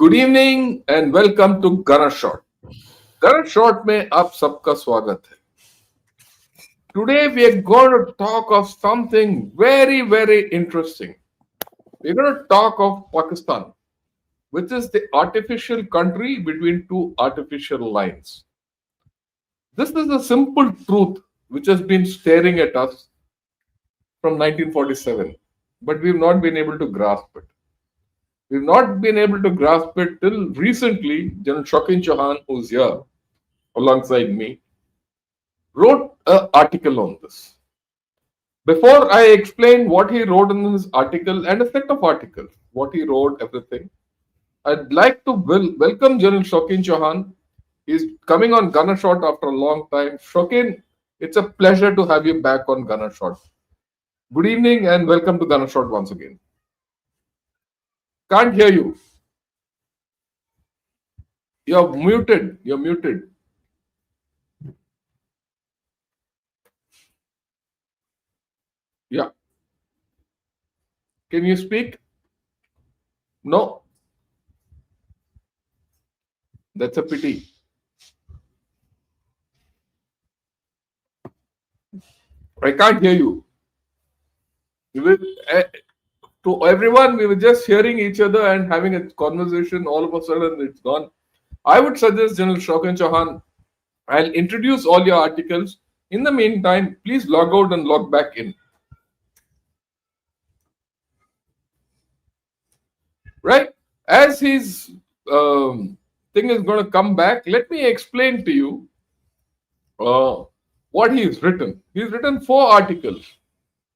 Good evening and welcome to Gana Shot. Gana Shot में आप सबका स्वागत है। Today we are going to talk of something very interesting. We're going to talk of Pakistan, which is the artificial country between two artificial lines. This is a simple truth which has been staring at us from 1947, but we've not been able to grasp it. We've not been able to grasp it till recently. General Shokin Chauhan, who's here alongside me, wrote an article on this. Before I explain what he wrote in his article and a set of articles, what he wrote, everything, I'd like to welcome General Shokin Chauhan. He's coming on Gunner Shot after a long time. Shokin, it's a pleasure to have you back on Gunner Shot. Good evening and welcome to Gunner Shot once again. Can't hear you. You're muted. You're muted. Yeah. Can you speak? No. That's a pity. I can't hear you. To everyone, we were just hearing each other and having a conversation. All of a sudden, it's gone. I would suggest General Shokin Chauhan, I'll introduce all your articles. In the meantime, please log out and log back in. Right? As his thing is going to come back, let me explain to you what he's written. He's written 4 articles.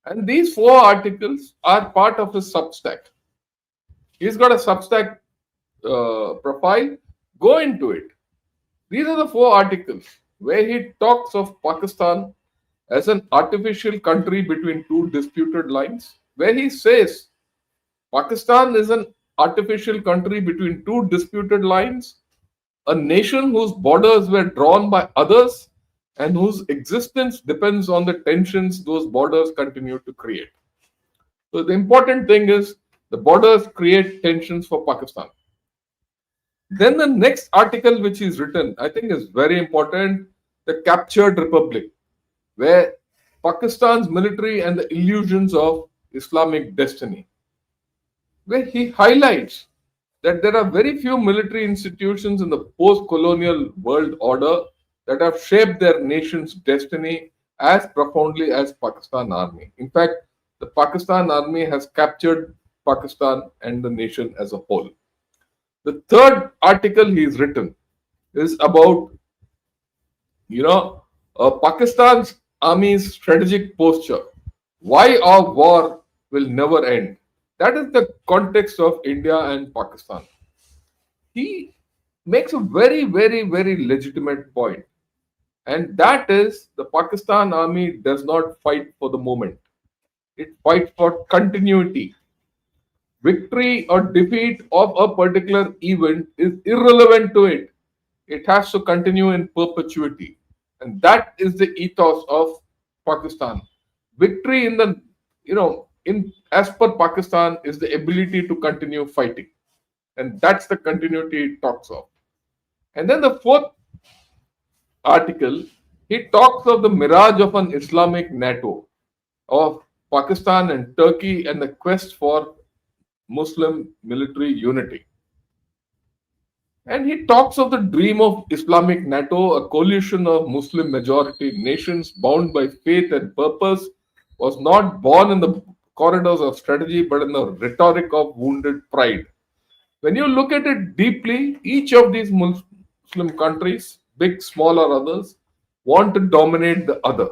And these 4 articles are part of his Substack. He's got a Substack profile. Go into it. These are the 4 articles where he talks of Pakistan as an artificial country between two disputed lines, where he says Pakistan is an artificial country between two disputed lines, a nation whose borders were drawn by others and whose existence depends on the tensions those borders continue to create. So the important thing is the borders create tensions for Pakistan. Then the next article which is written, I think is very important, the captured republic, where Pakistan's military and the illusions of Islamic destiny, where he highlights that there are very few military institutions in the post-colonial world order that have shaped their nation's destiny as profoundly as Pakistan Army. In fact, the Pakistan Army has captured Pakistan and the nation as a whole. The third article he's written is about, Pakistan's army's strategic posture. Why our war will never end. That is the context of India and Pakistan. He makes a very legitimate point. And that is the Pakistan army does not fight for the moment. It fights for continuity. Victory or defeat of a particular event is irrelevant to it. It has to continue in perpetuity. And that is the ethos of Pakistan. Victory as per Pakistan is the ability to continue fighting. And that's the continuity it talks of. And then the 4th article, he talks of the mirage of an Islamic NATO, of Pakistan and Turkey and the quest for Muslim military unity. And he talks of the dream of Islamic NATO, a coalition of Muslim majority nations bound by faith and purpose, was not born in the corridors of strategy but in the rhetoric of wounded pride. When you look at it deeply, each of these Muslim countries, big, small or others, want to dominate the other.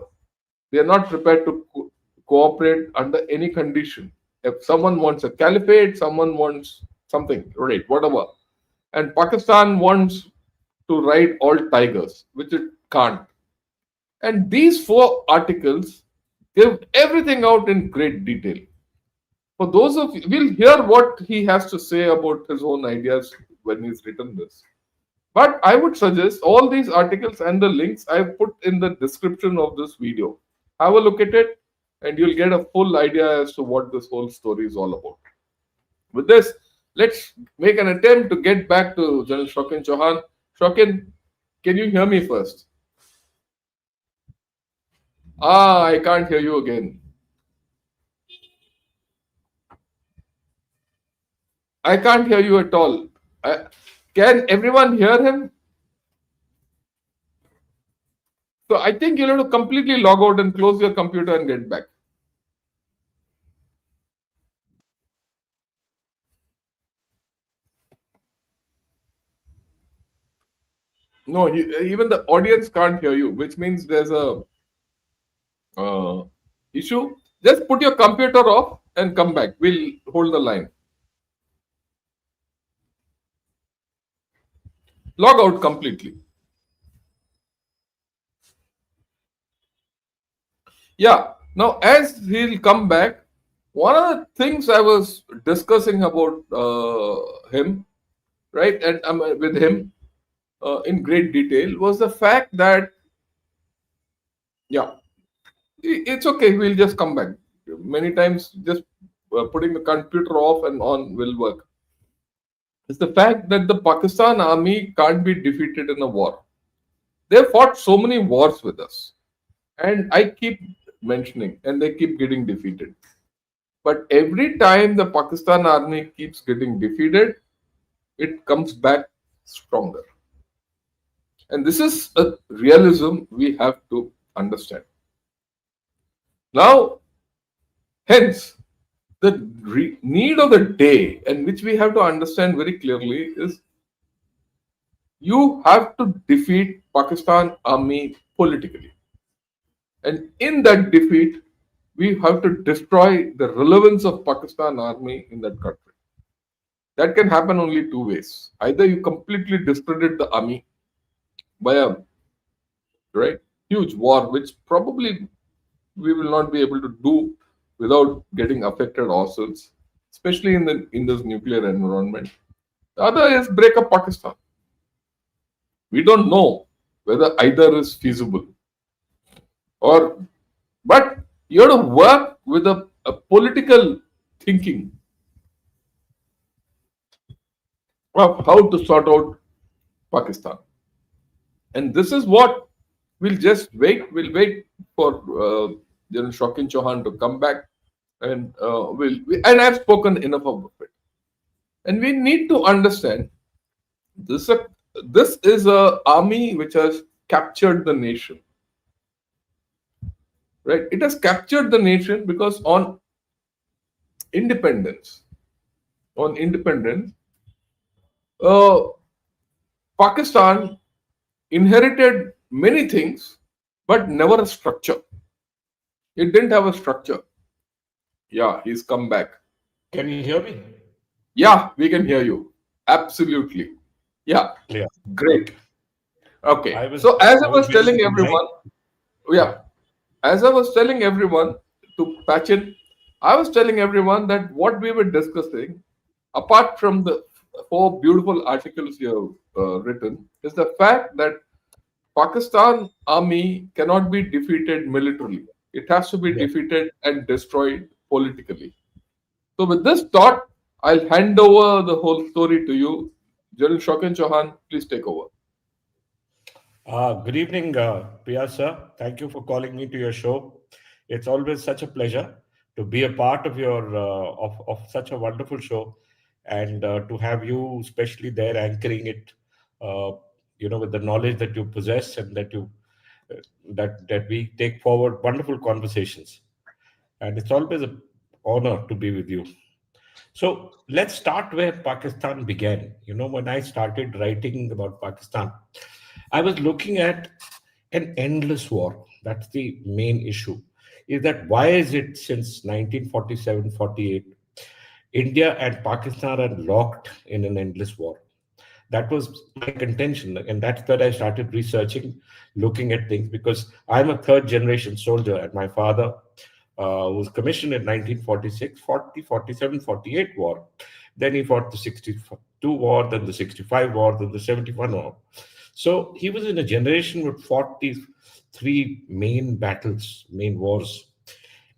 They are not prepared to cooperate under any condition. If someone wants a caliphate, someone wants something, right, whatever. And Pakistan wants to ride all tigers, which it can't. And these 4 articles give everything out in great detail. For those of you, we'll hear what he has to say about his own ideas when he's written this. But I would suggest all these articles and the links I've put in the description of this video. Have a look at it and you'll get a full idea as to what this whole story is all about. With this, Let's make an attempt to get back to General Shokin Chauhan. Shokin, can you hear me first? Ah, I can't hear you again. I can't hear you at all. I, can everyone hear him? So I think you'll have to completely log out and close your computer and get back. No, even the audience can't hear you, which means there's a uh, issue. Just put your computer off and come back. We'll hold the line. Log out completely. Yeah. Now, as he'll come back, one of the things I was discussing about him, right, and with him in great detail was the fact that, yeah, it's okay. We'll just come back. Many times, just putting the computer off and on will work. It's the fact that the Pakistan army can't be defeated in a war. They fought so many wars with us, and I keep mentioning, and they keep getting defeated. But every time the Pakistan army keeps getting defeated, it comes back stronger. And this is a realism we have to understand. Now, hence, the need of the day, and which we have to understand very clearly, is you have to defeat Pakistan army politically. And in that defeat, we have to destroy the relevance of Pakistan army in that country. That can happen only two ways. Either you completely discredit the army by a right huge war, which probably we will not be able to do without getting affected ourselves, especially in this nuclear environment. The other is break up Pakistan. We don't know whether either is feasible or, but you have to work with a political thinking of how to sort out Pakistan. And this is what we'll just wait. We'll wait for General Shokin Chauhan to come back, and and I've spoken enough about it. And we need to understand this. This is a army which has captured the nation, right? It has captured the nation because independence, on independence, uh, Pakistan inherited many things, but never a structure. It didn't have a structure. Yeah, he's come back. Can you hear me? Yeah, we can hear you. Absolutely. Yeah, Clear. great. Okay. I was So as I I was was telling basically trying. everyone, Yeah. yeah, as I was telling everyone to patch in, I was telling everyone that what we were discussing, apart from the four beautiful articles you have written, is the fact that Pakistan army cannot be defeated militarily. It has to be Yes. defeated and destroyed politically. So with this thought, I'll hand over the whole story to you. General Shokin Chauhan, please take over. Good evening, Priya sir. Thank you for calling me to your show. It's always such a pleasure to be a part of your of such a wonderful show, and to have you, especially there, anchoring it. Uh, with the knowledge that you possess, and that we take forward wonderful conversations. And it's always an honor to be with you. So let's start where Pakistan began. When I started writing about Pakistan, I was looking at an endless war. That's the main issue. Is that why is it since 1947-48, India and Pakistan are locked in an endless war? That was my contention, and that's where I started researching, looking at things, because I'm a third generation soldier, and my father was commissioned in 1946, 40, 47, 48 war. Then he fought the 62 war, then the 65 war, then the 71 war. So he was in a generation with fought these three main battles, main wars.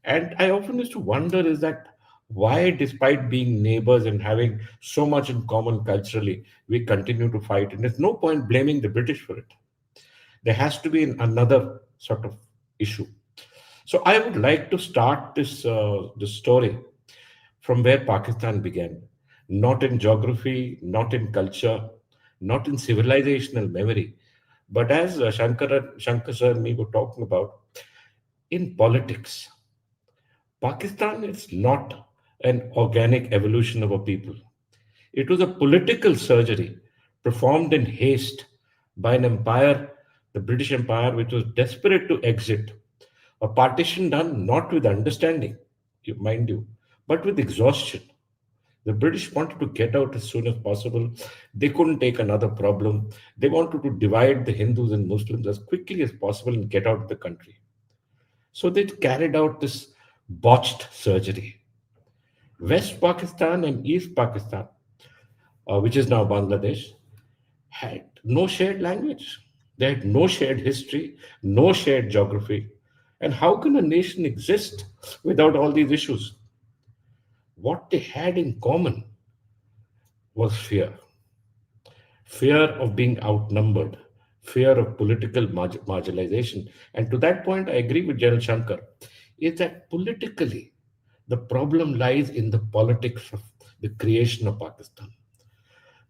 And I often used to wonder is that Why, despite being neighbors and having so much in common culturally, we continue to fight? And there's no point blaming the British for it. There has to be another sort of issue. So I would like to start this story from where Pakistan began, not in geography, not in culture, not in civilizational memory, but as Shankar sir and me were talking about, in politics. Pakistan is not an organic evolution of a people. It was a political surgery performed in haste by an empire, the British Empire, which was desperate to exit. A partition done not with understanding, mind you, but with exhaustion. The British wanted to get out as soon as possible. They couldn't take another problem. They wanted to divide the Hindus and Muslims as quickly as possible and get out of the country. So they carried out this botched surgery. West Pakistan and East Pakistan, which is now Bangladesh, had no shared language. They had no shared history, no shared geography. And how can a nation exist without all these issues? What they had in common was fear of being outnumbered, fear of political marginalization. And to that point, I agree with General Shankar, is that politically, the problem lies in the politics of the creation of Pakistan.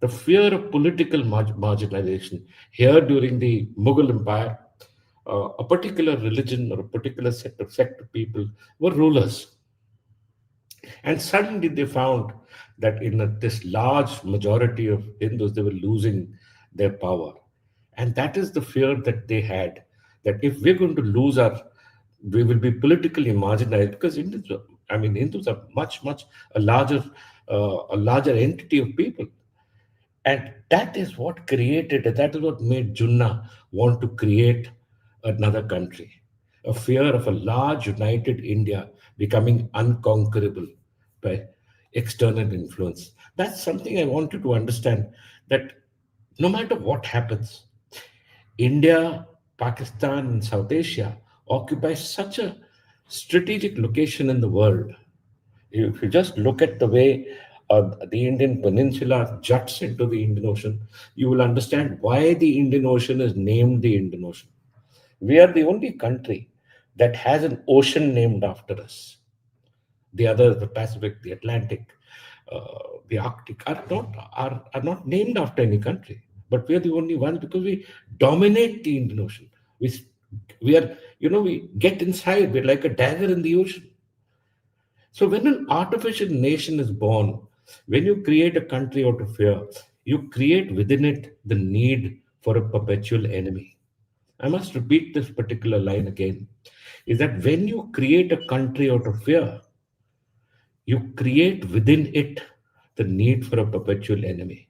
The fear of political marginalization. Here during the Mughal Empire, a particular religion or a particular sect of people were rulers. And suddenly they found that in this large majority of Hindus, they were losing their power. And that is the fear that they had, that if we're going to lose we will be politically marginalized because Hindus are much a larger entity of people. And that is what made Jinnah want to create another country. A fear of a large united India becoming unconquerable by external influence. That's something I want you to understand, that no matter what happens, India, Pakistan, and South Asia occupy such a strategic location in the world. If you just look at the way the Indian peninsula juts into the Indian Ocean, you will understand why the Indian Ocean is named the Indian Ocean. We are the only country that has an ocean named after us. The others, the Pacific, the Atlantic, the Arctic, are not named after any country. But we are the only ones because we dominate the Indian Ocean. We are, we get inside. We're like a dagger in the ocean. So when an artificial nation is born, when you create a country out of fear, you create within it the need for a perpetual enemy. I must repeat this particular line again, is that when you create a country out of fear, you create within it the need for a perpetual enemy.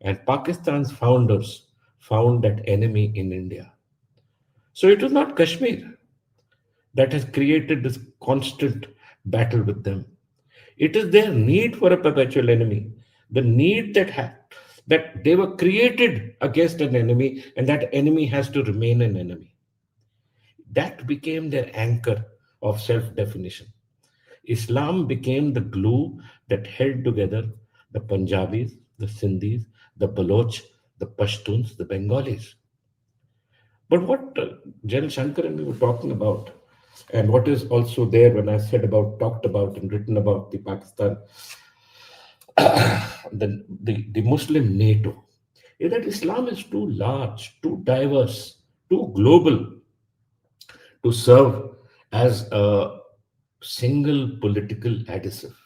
And Pakistan's founders found that enemy in India. So it was not Kashmir that has created this constant battle with them. It is their need for a perpetual enemy, the need that they were created against an enemy, and that enemy has to remain an enemy. That became their anchor of self-definition. Islam became the glue that held together the Punjabis, the Sindhis, the Baloch, the Pashtuns, the Bengalis. But what General Shankar and we were talking about, and what is also there when I said about, talked about, and written about the Pakistan, the Muslim NATO, is that Islam is too large, too diverse, too global to serve as a single political adhesive.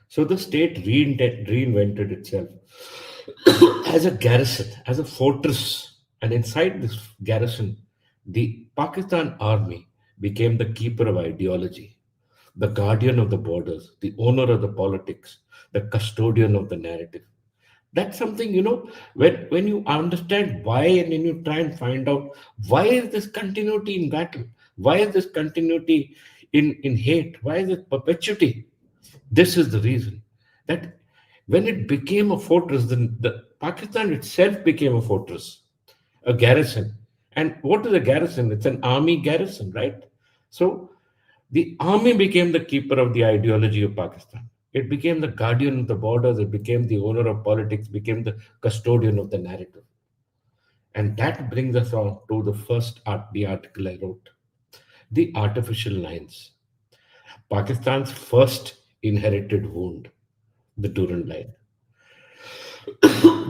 So the state reinvented itself as a garrison, as a fortress. And inside this garrison, the Pakistan army became the keeper of ideology, the guardian of the borders, the owner of the politics, the custodian of the narrative. That's something, when you understand why, and then you try and find out why is this continuity in battle? Why is this continuity in hate? Why is it perpetuity? This is the reason that when it became a fortress, then the Pakistan itself became a fortress, a garrison. And what is a garrison? It's an army garrison, right? So The army became the keeper of the ideology of Pakistan. It became the guardian of the borders. It became the owner of politics, became the custodian of the narrative. And that brings us on to the article I wrote, the artificial lines. Pakistan's first inherited wound, the Durand line.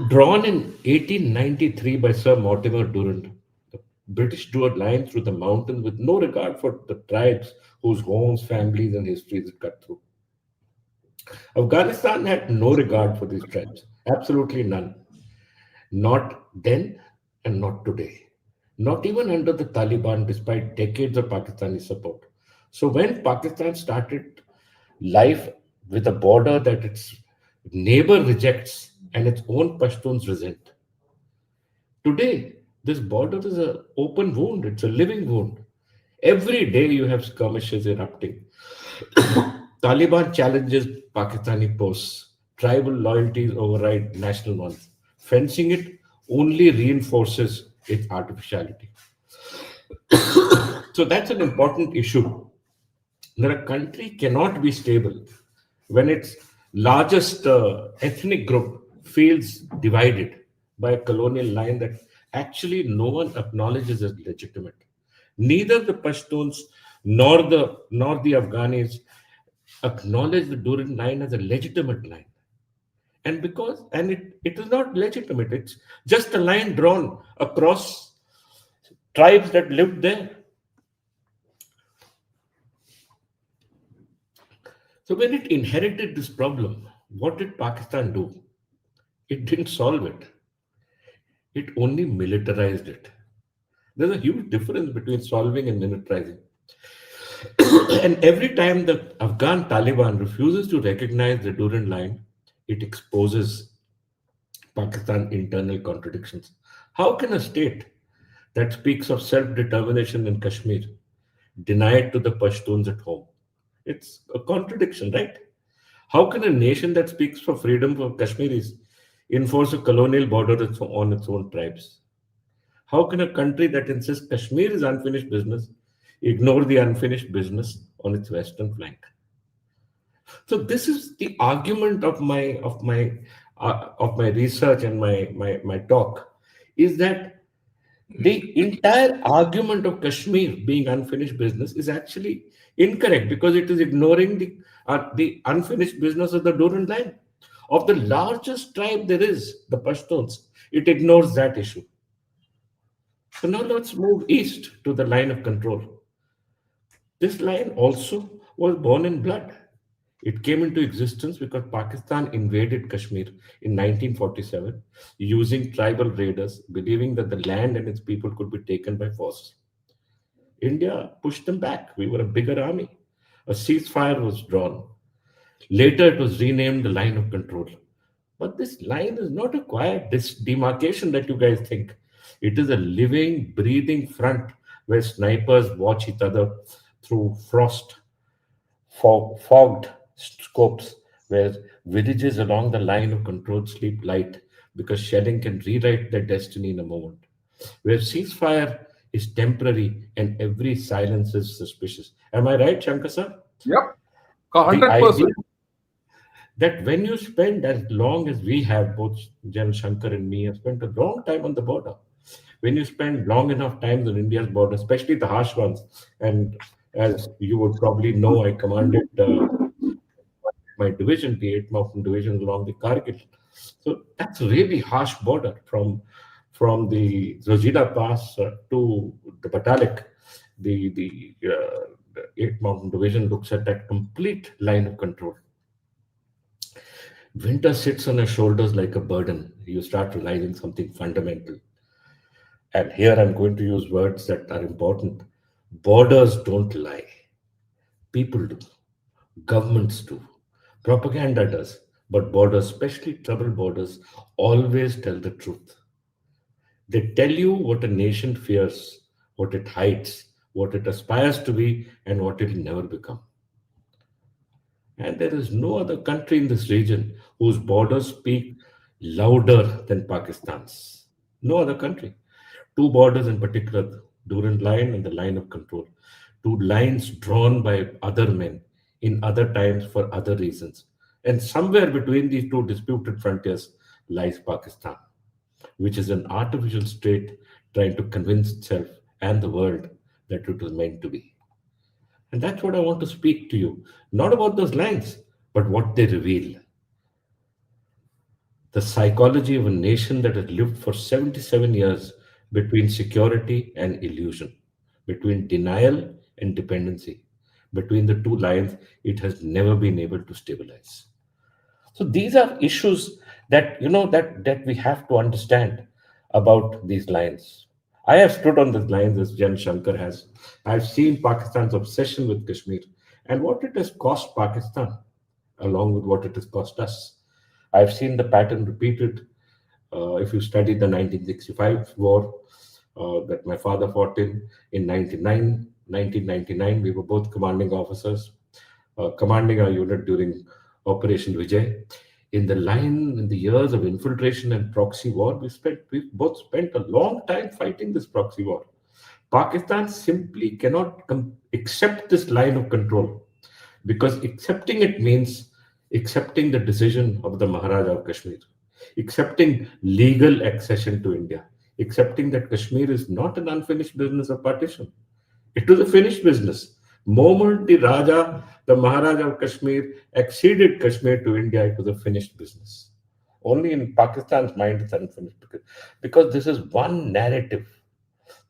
Drawn in 1893 by Sir Mortimer Durand, the British drew a line through the mountains with no regard for the tribes whose homes, families, and histories it cut through. Afghanistan had no regard for these tribes, absolutely none. Not then and not today. Not even under the Taliban, despite decades of Pakistani support. So when Pakistan started life with a border that its neighbor rejects and its own Pashtuns resent, today this border is an open wound, it's a living wound. Every day you have skirmishes erupting. Taliban challenges Pakistani posts. Tribal loyalties override national ones. Fencing it only reinforces its artificiality. So that's an important issue. That a country cannot be stable when its largest ethnic group feels divided by a colonial line that actually no one acknowledges as legitimate. Neither the Pashtuns nor the Afghanis acknowledge the Durand line as a legitimate line. And it is not legitimate, it's just a line drawn across tribes that lived there. So when it inherited this problem, what did Pakistan do? It didn't solve it. It only militarized it. There's a huge difference between solving and militarizing. And every time the Afghan Taliban refuses to recognize the Durand line, it exposes Pakistan's internal contradictions. How can a state that speaks of self determination in Kashmir deny it to the Pashtuns at home? It's a contradiction, right? How can a nation that speaks for freedom for Kashmiris enforce a colonial border on its own tribes? How can a country that insists Kashmir is unfinished business ignore the unfinished business on its western flank? So this is the argument of my research and my talk, is that the entire argument of Kashmir being unfinished business is actually incorrect because it is ignoring the unfinished business of the Durand line. Of the largest tribe there is, the Pashtuns, it ignores that issue. So now let's move east to the line of control. This line also was born in blood. It came into existence because Pakistan invaded Kashmir in 1947 using tribal raiders, believing that the land and its people could be taken by force. India pushed them back. We were a bigger army. A ceasefire was drawn. Later, it was renamed the line of control. But this line is not a quiet demarcation that you guys think. It is a living, breathing front where snipers watch each other through fogged scopes, where villages along the line of control sleep light because shelling can rewrite their destiny in a moment, where ceasefire is temporary and every silence is suspicious. Am I right, Shankar sir? Yep, The idea 100%. that when you spend as long as we have, both Jan Shankar and me have spent a long time on the border, when you spend long enough times on India's border, especially the harsh ones, and as you would probably know, I commanded my division, the 8th Mountain Division along the Kargil. So that's a really harsh border from the Zojila Pass to the Batalik. The 8th Mountain Division looks at that complete line of control. Winter sits on your shoulders like a burden. You start realizing something fundamental. And here I'm going to use words that are important. Borders don't lie. People do. Governments do. Propaganda does. But borders, especially troubled borders, always tell the truth. They tell you what a nation fears, what it hides, what it aspires to be, and what it will never become. And there is no other country in this region whose borders speak louder than Pakistan's. No other country. Two borders in particular, Durand Line and the Line of Control. to lines drawn by other men in other times for other reasons. And somewhere between these two disputed frontiers lies Pakistan, which is an artificial state trying to convince itself and the world that it was meant to be. And that's what I want to speak to you, not about those lines, but what they reveal. The psychology of a nation that has lived for 77 years between security and illusion, between denial and dependency, between the two lines it has never been able to stabilize. So these are issues that that we have to understand about these lines. I have stood on these lines as Jan Shankar has. I've seen Pakistan's obsession with Kashmir and what it has cost Pakistan, along with what it has cost us. I've seen the pattern repeated. If you study the 1965 war that my father fought in 1999, we were both commanding officers, commanding our unit during Operation Vijay. In the line, in the years of infiltration and proxy war, we both spent a long time fighting this proxy war. Pakistan simply cannot accept this line of control because accepting it means accepting the decision of the Maharaja of Kashmir, accepting legal accession to India, accepting that Kashmir is not an unfinished business of partition. It was a finished business. Moment the Raja, the Maharaja of Kashmir, acceded Kashmir to India, it was a finished business. Only in Pakistan's mind it's unfinished because this is one narrative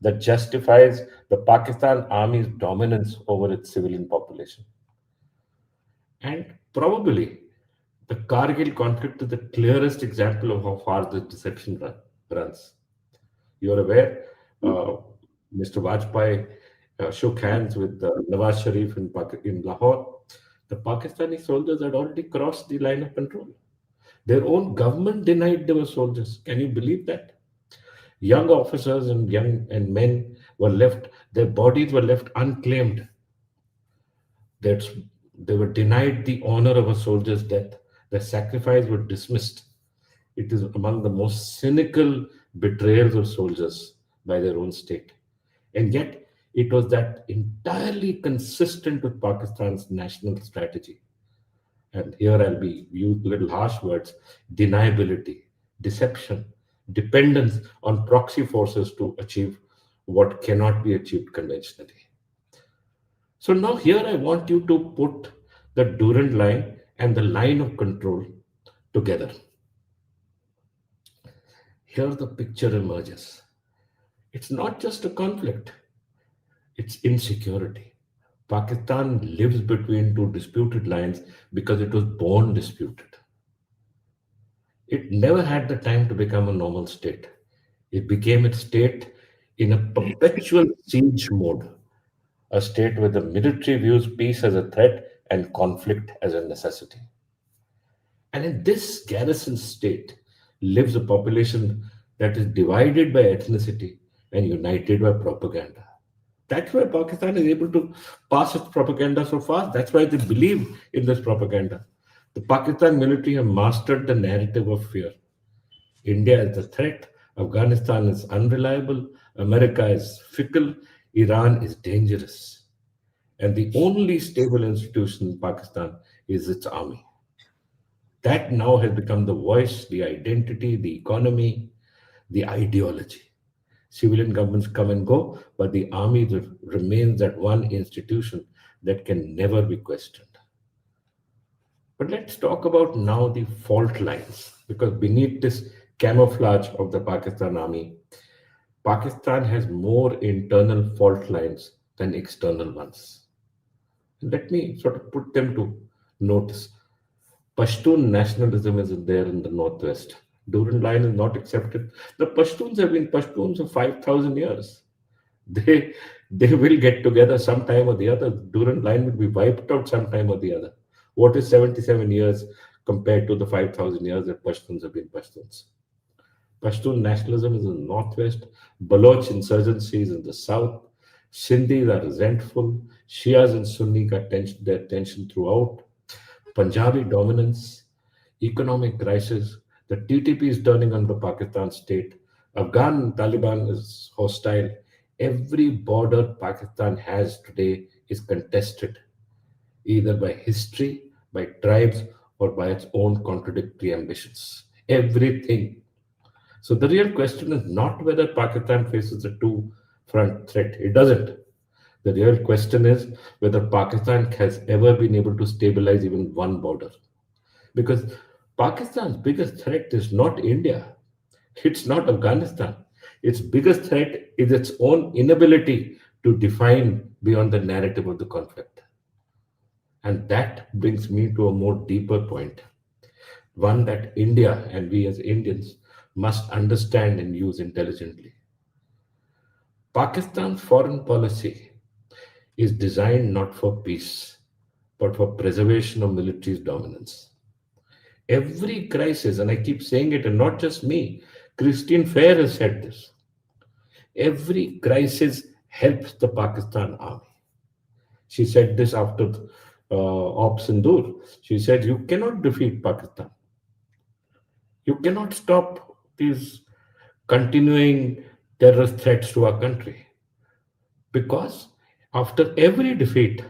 that justifies the Pakistan army's dominance over its civilian population. And probably the Kargil conflict is the clearest example of how far this deception runs. You're aware, Mr. Vajpayee shook hands with Nawaz Sharif in Lahore. The Pakistani soldiers had already crossed the line of control. Their own government denied they were soldiers. Can you believe that? Young officers and men were left, their bodies were left unclaimed. That's, they were denied the honor of a soldier's death. Their sacrifice were dismissed. It is among the most cynical betrayals of soldiers by their own state. And yet, it was that entirely consistent with Pakistan's national strategy. And here I'll be use little harsh words: deniability, deception, dependence on proxy forces to achieve what cannot be achieved conventionally. So now here I want you to put the Durand line and the line of control together. Here the picture emerges. It's not just a conflict, it's insecurity. Pakistan lives between two disputed lines because it was born disputed. It never had the time to become a normal state. It became its state in a perpetual siege mode, a state where the military views peace as a threat and conflict as a necessity. And in this garrison state lives a population that is divided by ethnicity and united by propaganda. That's why Pakistan is able to pass its propaganda so fast. That's why they believe in this propaganda. The Pakistan military have mastered the narrative of fear. India is the threat, Afghanistan is unreliable, America is fickle, Iran is dangerous. And the only stable institution in Pakistan is its army. That now has become the voice, the identity, the economy, the ideology. Civilian governments come and go, but the army remains that one institution that can never be questioned. But let's talk about now the fault lines, because beneath this camouflage of the Pakistan army, Pakistan has more internal fault lines than external ones. Let me sort of put them to notice. Pashtun nationalism is there in the northwest. Durand line is not accepted. The Pashtuns have been Pashtuns for 5,000 years. They will get together sometime or the other. Durand line will be wiped out sometime or the other. What is 77 years compared to the 5,000 years that Pashtuns have been Pashtuns? Pashtun nationalism is in the northwest. Baloch insurgency is in the south. Sindhis are resentful. Shias and Sunni got their tension throughout. Punjabi dominance, economic crisis. The TTP is turning on the Pakistan state. Afghan Taliban is hostile. Every border Pakistan has today is contested either by history, by tribes, or by its own contradictory ambitions. Everything. So the real question is not whether Pakistan faces a two front threat. It doesn't. The real question is whether Pakistan has ever been able to stabilize even one border. Because Pakistan's biggest threat is not India, it's not Afghanistan. Its biggest threat is its own inability to define beyond the narrative of the conflict. And that brings me to a more deeper point, one that India and we as Indians must understand and use intelligently. Pakistan's foreign policy is designed not for peace, but for preservation of military dominance. Every crisis, and I keep saying it, and not just me, Christine Fair has said this. Every crisis helps the Pakistan army. She said this after Op Sindoor. She said, "You cannot defeat Pakistan. You cannot stop these continuing terrorist threats to our country because after every defeat,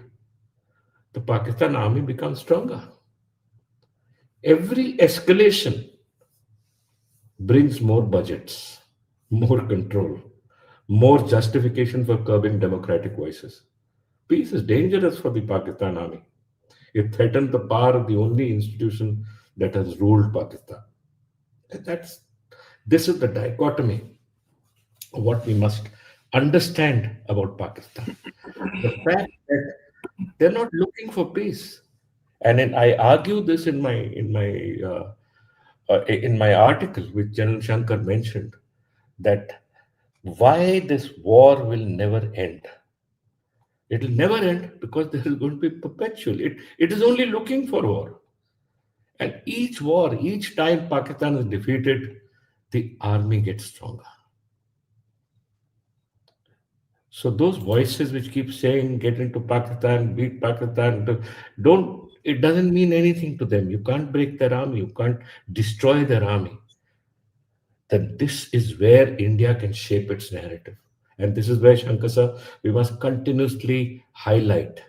the Pakistan army becomes stronger. Every escalation brings more budgets, more control, more justification for curbing democratic voices. Peace is dangerous for the Pakistan army. It threatens the power of the only institution that has ruled Pakistan. And this is the dichotomy of what we must understand about Pakistan. The fact that they're not looking for peace. And I argue this in my article, which General Shankar mentioned, that why this war will never end. It will never end because there is going to be perpetual. It is only looking for war. And each war, each time Pakistan is defeated, the army gets stronger. So those voices which keep saying get into Pakistan, beat Pakistan, don't it doesn't mean anything to them. You can't break their army, you can't destroy their army. Then this is where India can shape its narrative. And this is where, Shankar sir, we must continuously highlight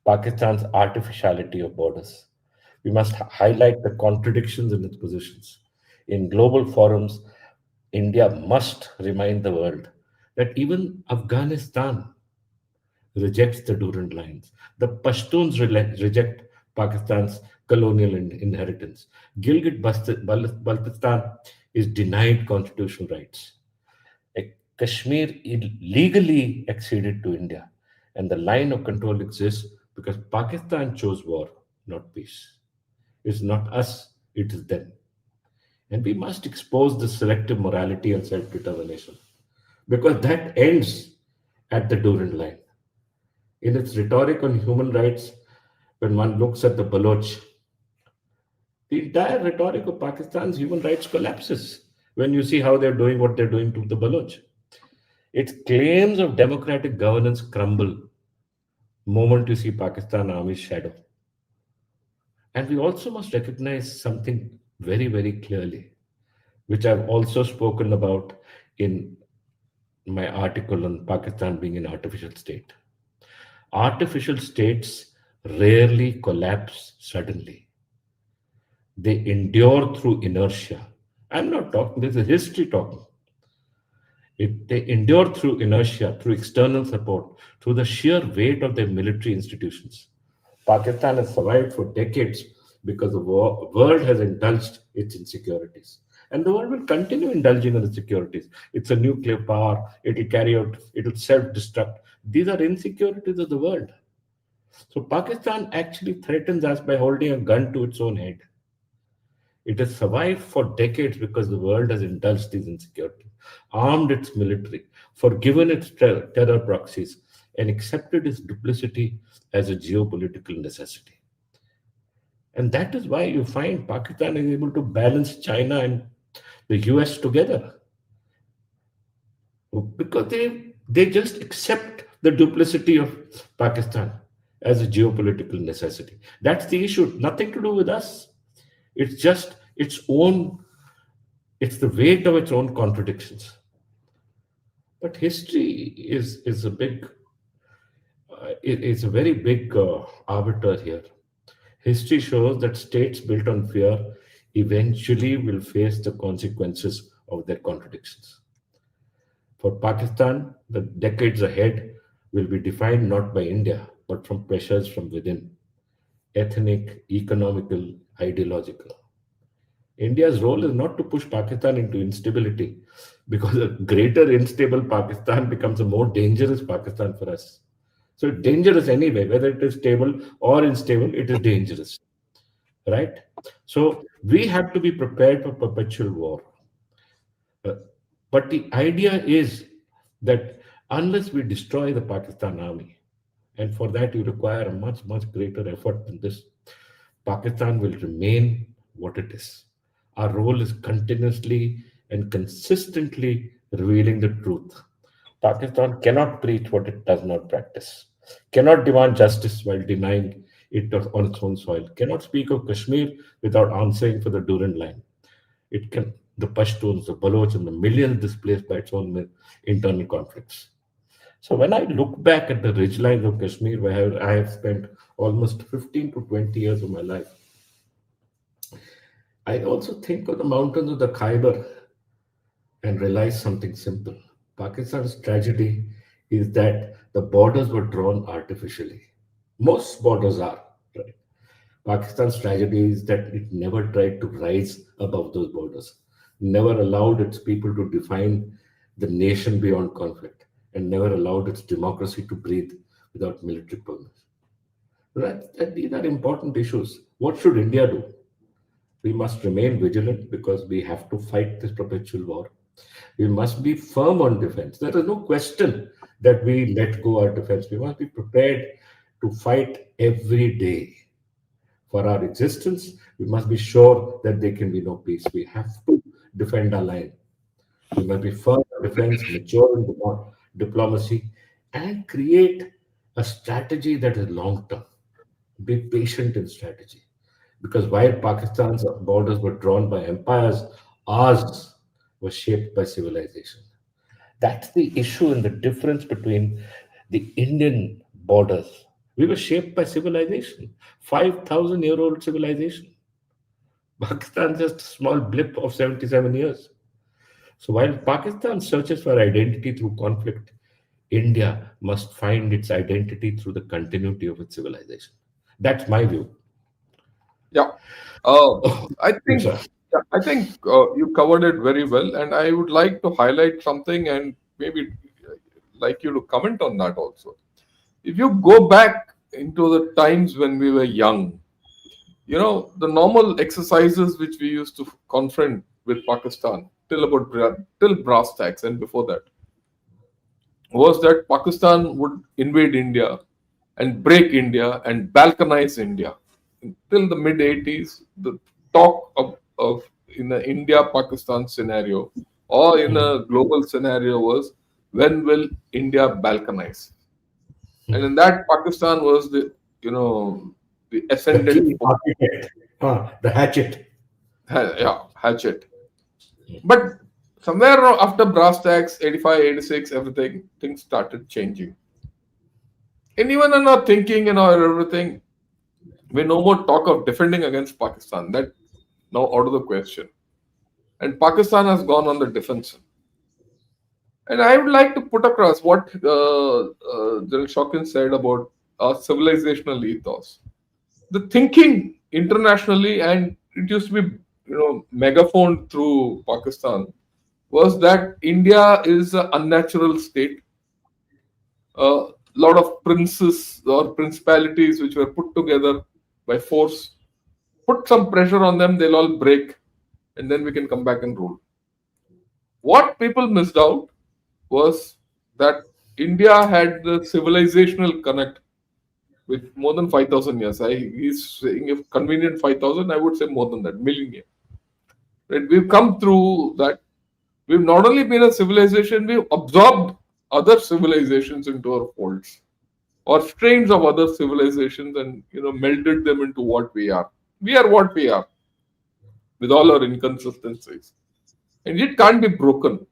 Pakistan's artificiality of borders. We must highlight the contradictions in its positions. In global forums, India must remind the world that even Afghanistan rejects the Durand lines. The Pashtuns reject Pakistan's colonial inheritance. Baltistan is denied constitutional rights. Kashmir illegally acceded to India, and the line of control exists because Pakistan chose war, not peace. It's not us, it is them. And we must expose the selective morality and self determination because that ends at the Durand line. In its rhetoric on human rights, when one looks at the Baloch, the entire rhetoric of Pakistan's human rights collapses when you see how they're doing what they're doing to the Baloch. Its claims of democratic governance crumble moment you see Pakistan Army's shadow. And we also must recognize something very, very clearly, which I've also spoken about in my article on Pakistan being an artificial state. Artificial states rarely collapse suddenly. They endure through inertia. I'm not talking, this is history talking. They endure through inertia, through external support, through the sheer weight of their military institutions. Pakistan has survived for decades because the world has indulged its insecurities. And the world will continue indulging in its insecurities. It's a nuclear power, it'll carry out, it'll self destruct. These are insecurities of the world. So Pakistan actually threatens us by holding a gun to its own head. It has survived for decades because the world has indulged these insecurities, armed its military, forgiven its terror proxies, and accepted its duplicity as a geopolitical necessity. And that is why you find Pakistan is able to balance China and the US together. Because they just accept the duplicity of Pakistan as a geopolitical necessity. That's the issue. Nothing to do with us. It's just it's the weight of its own contradictions. But history is a big it's a very big arbiter here. History shows that states built on fear eventually will face the consequences of their contradictions. For Pakistan, the decades ahead will be defined not by India, but from pressures from within, ethnic, economical, ideological. India's role is not to push Pakistan into instability, because a greater unstable Pakistan becomes a more dangerous Pakistan for us. So it's dangerous anyway, whether it is stable or unstable, it is dangerous, right? So we have to be prepared for perpetual war. Uh, but the idea is that unless we destroy the Pakistan army, and for that you require a much, much greater effort than this, Pakistan will remain what it is. Our role is continuously and consistently revealing the truth. Pakistan cannot preach what it does not practice, cannot demand justice while denying it on its own soil, cannot speak of Kashmir without answering for the Durand line. It can the Pashtuns, the Baloch, and the millions displaced by its own internal conflicts. So when I look back at the ridgelines of Kashmir, where I have spent almost 15 to 20 years of my life, I also think of the mountains of the Khyber and realize something simple. Pakistan's tragedy is that the borders were drawn artificially. Most borders are, right? Pakistan's tragedy is that it never tried to rise above those borders, never allowed its people to define the nation beyond conflict, and never allowed its democracy to breathe without military permission. These are important issues. What should India do? We must remain vigilant because we have to fight this perpetual war. We must be firm on defense. There is no question that we let go our defense. We must be prepared to fight every day for our existence. We must be sure that there can be no peace. We have to defend our line. We must be firm in defense, mature in diplomacy, and create a strategy that is long term. Be patient in strategy. Because while Pakistan's borders were drawn by empires, ours were shaped by civilization. That's the issue and the difference between the Indian borders. We were shaped by civilization, 5,000-year-old civilization. Pakistan just a small blip of 77 years. So while Pakistan searches for identity through conflict, India must find its identity through the continuity of its civilization. That's my view. Yeah. Uh, I Yes, think sir. you covered it very well, and I would like to highlight something and maybe like you to comment on that also. If you go back into the times when we were young, the normal exercises which we used to confront with Pakistan till brass tacks and before that was that Pakistan would invade India and break India and balkanize India. Till the mid 80s, the talk of in the India Pakistan scenario or in Hmm. a global scenario was when will India balkanize? And in that, Pakistan was the The ascendant key architect, the hatchet. yeah, hatchet. But somewhere after brass tacks, 85, 86, everything, things started changing. And even in our thinking and our everything, we no more talk of defending against Pakistan. That now out of the question. And Pakistan has gone on the defensive. And I would like to put across what General Shokin said about our civilizational ethos. The thinking internationally, and it used to be, megaphone through Pakistan, was that India is an unnatural state. A lot of princes or principalities which were put together by force. Put some pressure on them, they'll all break, and then we can come back and rule. What people missed out was that India had the civilizational connect with more than 5,000 years. He's saying if convenient 5,000, I would say more than that, million years. Right? We've come through that. We've not only been a civilization, we've absorbed other civilizations into our folds or strains of other civilizations and melded them into what we are. We are what we are with all our inconsistencies. And it can't be broken.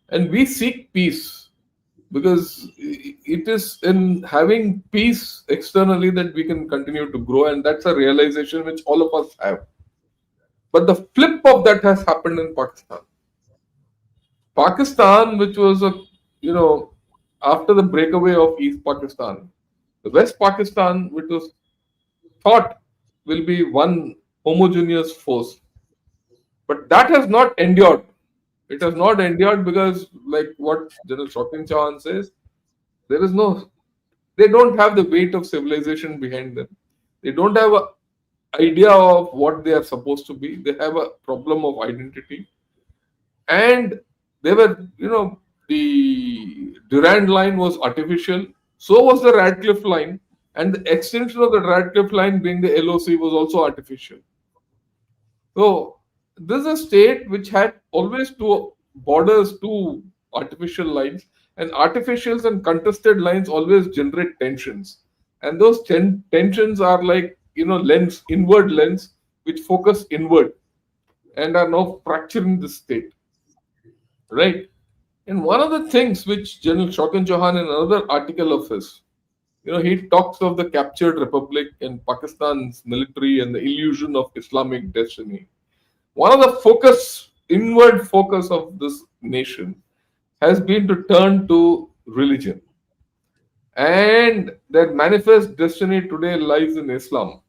And we seek peace. because it is in having peace externally that we can continue to grow, and that's a realization which all of us have. But the flip of that has happened in Pakistan. Pakistan, which was a, you know, after the breakaway of East Pakistan, the West Pakistan, which was thought will be one homogeneous force, but that has not endured. It has not endured because, like what General Shokin Chauhan says, there is no, they don't have the weight of civilization behind them. They don't have a idea of what they are supposed to be. They have a problem of identity, and they were, the Durand line was artificial. So was the Radcliffe line, and the extension of the Radcliffe line being the LOC was also artificial. So this is a state which had always two borders, two artificial lines, and artificials and contested lines always generate tensions. And those tensions are like, lens, inward lens, which focus inward and are now fracturing the state, right? And one of the things which General Shokin Chauhan in another article of his, he talks of the captured republic and Pakistan's military and the illusion of Islamic destiny. One of the inward focus of this nation has been to turn to religion. And their manifest destiny today lies in Islam.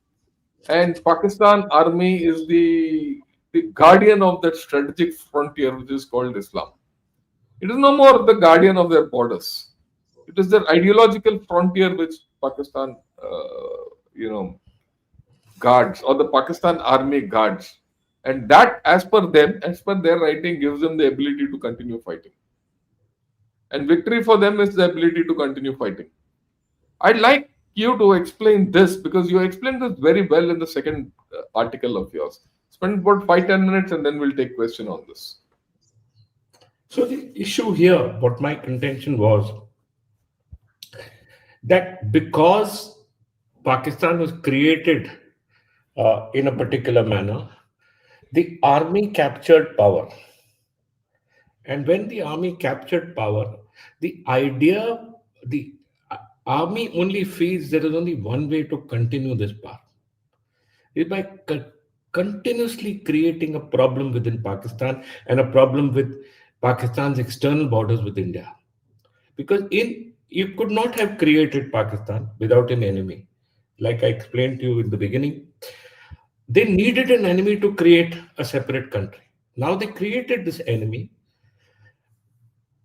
And Pakistan army is the guardian of that strategic frontier which is called Islam. It is no more the guardian of their borders. It is their ideological frontier which Pakistan, guards, or the Pakistan army guards. And that, as per them, as per their writing, gives them the ability to continue fighting. And victory for them is the ability to continue fighting. I'd like you to explain this because you explained this very well in the second article of yours. Spend about 5-10 minutes and then we'll take question on this. So the issue here, what my contention was, that because Pakistan was created in a particular manner, the army captured power. And when the army captured power, the army only feels there is only one way to continue this power. Is by continuously creating a problem within Pakistan and a problem with Pakistan's external borders with India. Because you could not have created Pakistan without an enemy. Like I explained to you in the beginning, they needed an enemy to create a separate country. Now they created this enemy.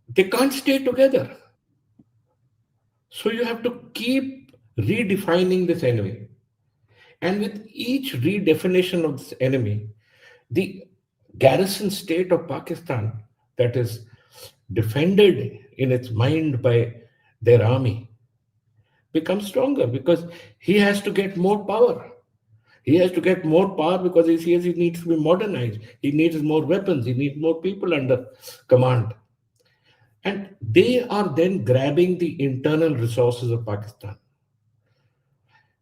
They can't stay together. So you have to keep redefining this enemy. And with each redefinition of this enemy, the garrison state of Pakistan that is defended in its mind by their army becomes stronger because he has to get more power. He has to get more power because he says he needs to be modernized. He needs more weapons. He needs more people under command. And they are then grabbing the internal resources of Pakistan.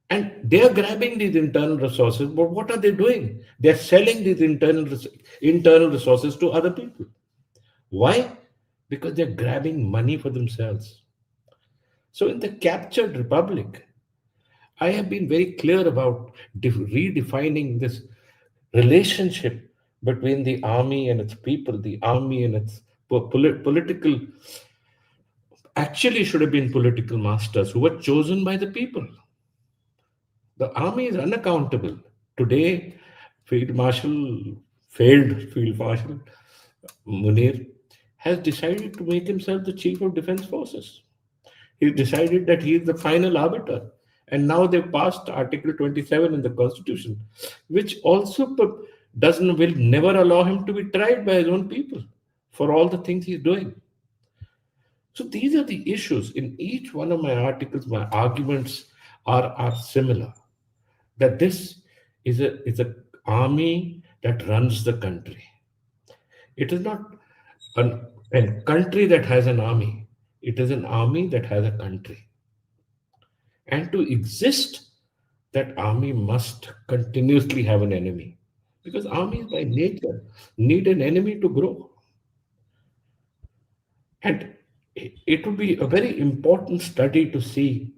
And they are grabbing these internal resources, but what are they doing? They're selling these internal resources to other people. Why? Because they're grabbing money for themselves. So in the captured republic, I have been very clear about redefining this relationship between the army and its people, the army and its political, actually should have been political masters who were chosen by the people. The army is unaccountable. Today, failed Field Marshal Munir has decided to make himself the Chief of Defense Forces. He decided that he is the final arbiter. And now they've passed Article 27 in the Constitution, which also will never allow him to be tried by his own people for all the things he's doing. So these are the issues. In each one of my articles, my arguments are similar. That this is a army that runs the country. It is not a country that has an army. It is an army that has a country. And to exist, that army must continuously have an enemy. Because armies by nature need an enemy to grow. And it would be a very important study to see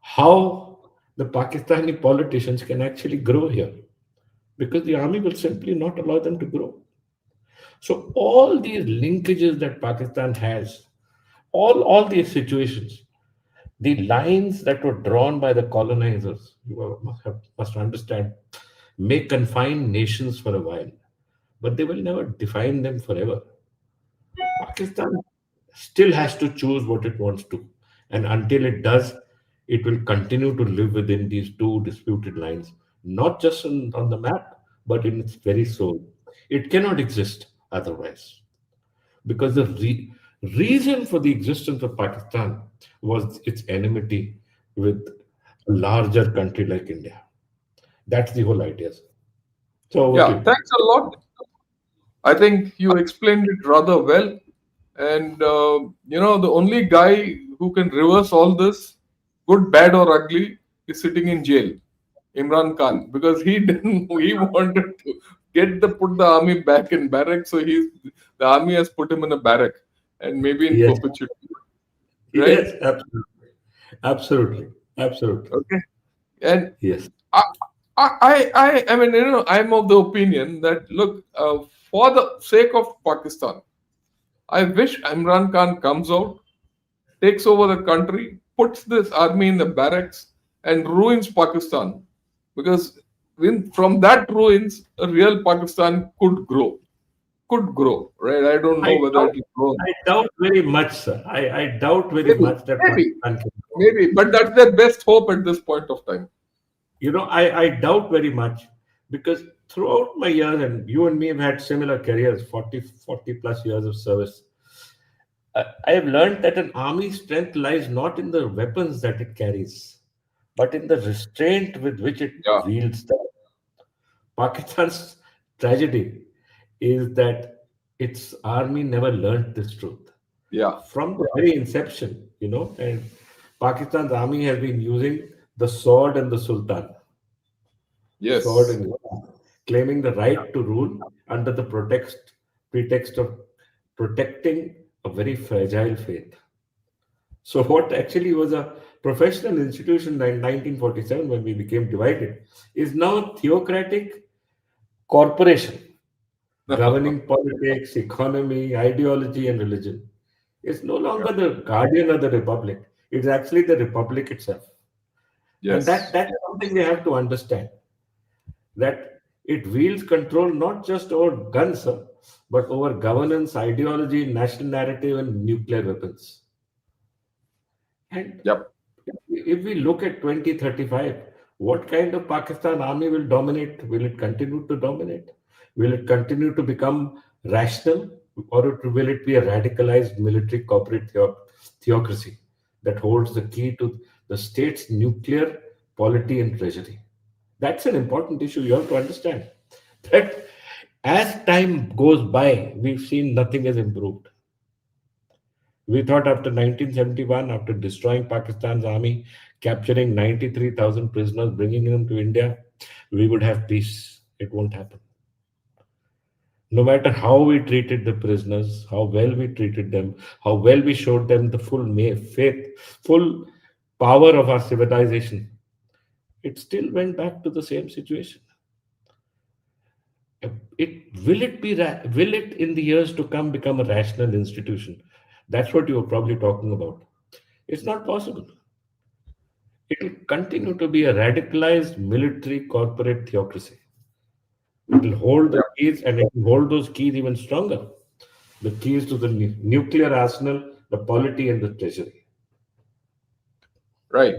how the Pakistani politicians can actually grow here, because the army will simply not allow them to grow. So all these linkages that Pakistan has, all these situations, the lines that were drawn by the colonizers, must understand, may confine nations for a while, but they will never define them forever. Pakistan still has to choose what it wants to. And until it does, it will continue to live within these two disputed lines, not just on the map, but in its very soul. It cannot exist otherwise. Because the reason for the existence of Pakistan was its enmity with a larger country like India. That's the whole idea, sir. So over to Yeah, you. thanks a lot. I think you explained it rather well. And, the only guy who can reverse all this, good, bad, or ugly, is sitting in jail, Imran Khan, because he didn't, he wanted to put the army back in barrack. So the army has put him in a barrack and maybe in Yes, perpetuity, right? yes, absolutely. Absolutely. Absolutely. Okay. And Yes. I, I mean, I'm of the opinion that, look, for the sake of Pakistan, I wish Imran Khan comes out, takes over the country, puts this army in the barracks, and ruins Pakistan. Because from that ruins, a real Pakistan could grow. Could grow, right? I don't I know whether doubt, it will grow. I doubt very much, sir. I doubt very Maybe, much that maybe, Pakistan can grow. maybe. But that's their best hope at this point of time. I doubt very much because throughout my years, and you and me have had similar careers, 40 plus years of service, I have learned that an army's strength lies not in the weapons that it carries, but in the restraint with which it Yeah, wields them. Pakistan's tragedy is that its army never learned this truth. yeah, From the very inception, and Pakistan's army has been using the sword and the sultan, sword yes, and claiming the right to rule under the pretext of protecting a very fragile faith. So, what actually was a professional institution in 1947 when we became divided is now a theocratic corporation governing politics, economy, ideology, and religion. It's no yeah, longer the guardian of the republic. It's actually the republic itself. And yes, that's something we have to understand, that it wields control not just over guns, sir, but over governance, ideology, national narrative, and nuclear weapons. And yep, if we look at 2035, what kind of Pakistan army will dominate? Will it continue to dominate? Will it continue to become rational? Or will it be a radicalized military corporate theocracy that holds the key to the state's nuclear polity and treasury? That's an important issue. You have to understand that as time goes by, we've seen nothing has improved. We thought after 1971, after destroying Pakistan's army, capturing 93,000 prisoners, bringing them to India, we would have peace. It won't happen. No matter how we treated the prisoners, how well we treated them, how well we showed them the full faith, full power of our civilization, it still went back to the same situation. Will it in the years to come become a rational institution? That's what you were probably talking about. It's not possible. It will continue to be a radicalized military corporate theocracy. It will hold the yep, keys, and it will hold those keys even stronger. The keys to the nuclear arsenal, the polity, and the treasury. right.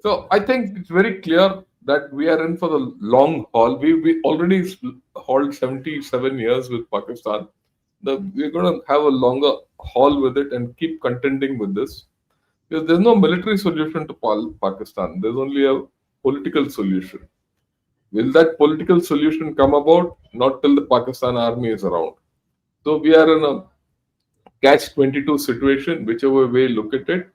So I think it's very clear that we are in for the long haul. We already hauled 77 years with Pakistan. We're going to have a longer haul with it and keep contending with this. Because there's no military solution to Pakistan. There's only a political solution. Will that political solution come about? Not till the Pakistan army is around. So we are in a catch 22 situation, whichever way you look at it,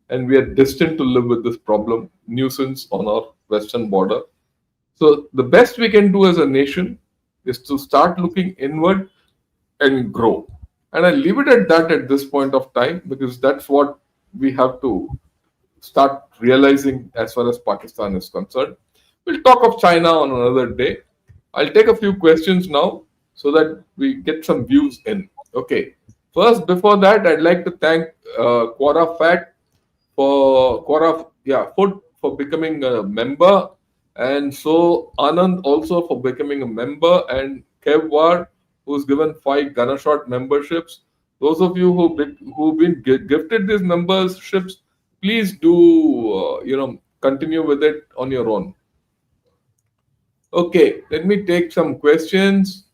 and we are destined to live with this problem, nuisance on our western border. So the best we can do as a nation is to start looking inward and grow. And I leave it at that at this point of time, because that's what we have to start realizing as far as Pakistan is concerned. We'll talk of China on another day. I'll take a few questions now so that we get some views in. Okay. First, before that, I'd like to thank Quora Fat for Quora, yeah, Food for becoming a member, and so Anand also for becoming a member, and Kevwar, who's given 5 Ganashot memberships. Those of you who've been gifted these memberships, please do continue with it on your own. Okay, let me take some questions.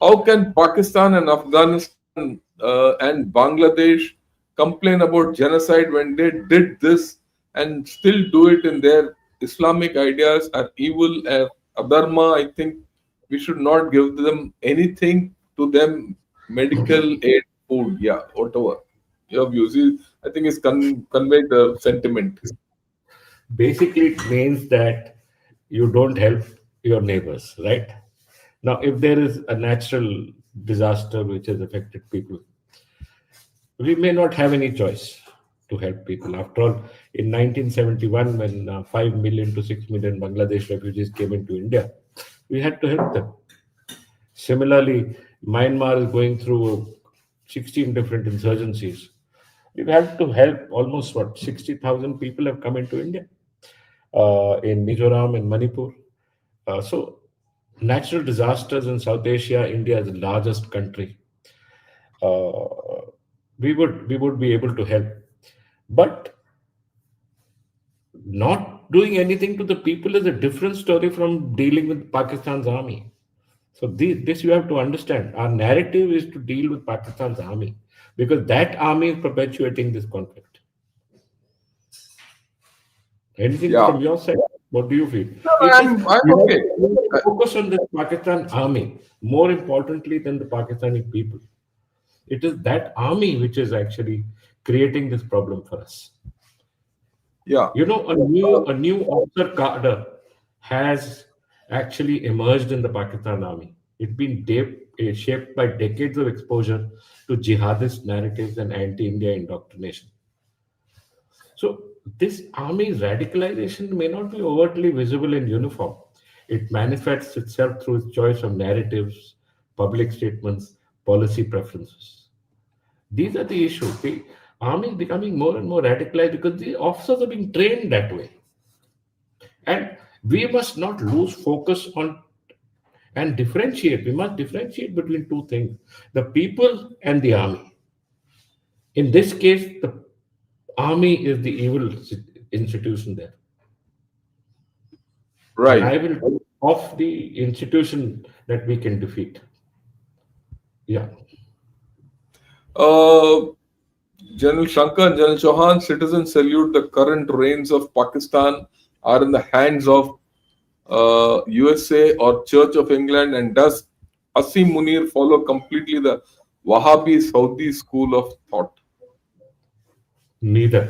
How can Pakistan and Afghanistan and Bangladesh complain about genocide when they did this and still do it in their Islamic ideas are evil and adharma? I think we should not give them anything to them, medical aid, food, yeah, whatever. Your views, I think, is conveyed the sentiment. Basically, it means that you don't help your neighbors, right? Now, if there is a natural disaster which has affected people, we may not have any choice to help people. After all, in 1971, when 5 million to 6 million Bangladesh refugees came into India, we had to help them. Similarly, Myanmar is going through 16 different insurgencies. We've had to help almost 60,000 people have come into India, in Mizoram and Manipur. So, natural disasters in South Asia, India is the largest country. Uh, we would be able to help, but not doing anything to the people is a different story from dealing with Pakistan's army. So this you have to understand. Our narrative is to deal with Pakistan's army because that army is perpetuating this conflict. Anything Yeah, from your side? What do you feel? no, It is I'm okay. we have to focus on the Pakistan army more importantly than the Pakistani people. It is that army which is actually creating this problem for us. Yeah, You know, a new officer cadre has actually emerged in the Pakistan army. It's been shaped by decades of exposure to jihadist narratives and anti-India indoctrination. So this army's radicalization may not be overtly visible in uniform. It manifests itself through its choice of narratives, public statements, policy preferences. These are the issues. The army is becoming more and more radicalized because the officers are being trained that way. And we must not lose focus on and differentiate. We must differentiate between two things, the people and the army. In this case, the army is the evil institution there. And right. I will go off the institution that we can defeat. Yeah. Uh, General Shankar and General Chauhan, citizens salute the current reigns of Pakistan are in the hands of USA or Church of England, and does Asim Munir follow completely the Wahhabi Saudi school of thought? Neither.